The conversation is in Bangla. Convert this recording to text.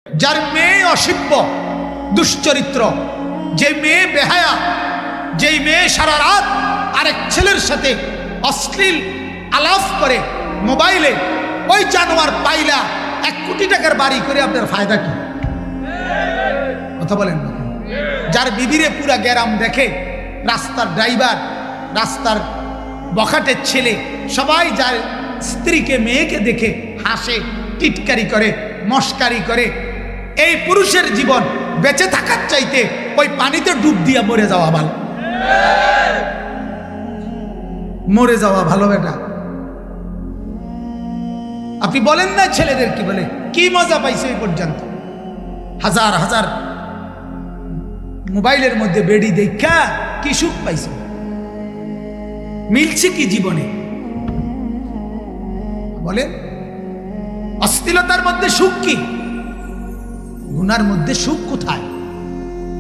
যার মেয়ে অসভ্য দুশ্চরিত্র, যে মেয়ে বেহায়া, যেই মেয়ে সারা রাত আরেক ছেলের সাথে অশ্লীল আলাপ করে মোবাইলে, ওই জানোয়ার পাইলা 1 কোটি টাকার বাড়ি করে আপনার ফায়দা কি? কথা বলেন না। যার বিবিরে পুরা গ্যারাম দেখে, রাস্তার ড্রাইভার, রাস্তার বখাটের ছেলে, সবাই যার স্ত্রীকে মেয়েকে দেখে হাসে, টিটকারি করে, মস্কারি করে, এই পুরুষের জীবন বেঁচে থাকার চাইতে ওই পানিতে ডুব দিয়া মরে যাওয়া ভালো। মরে যাওয়া ভালো বেটা। আপনি বলেন না ছেলেদের কি বলে, কি মজা পাইছে এই পর্যন্ত? হাজার হাজার মোবাইলের মধ্যে বেড়ি দেখা কি সুখ পাইছে? মিলছে কি জীবনে বলেন? অশ্লীলতার মধ্যে সুখ কি? গুনার মধ্যে সুখ কোথায়?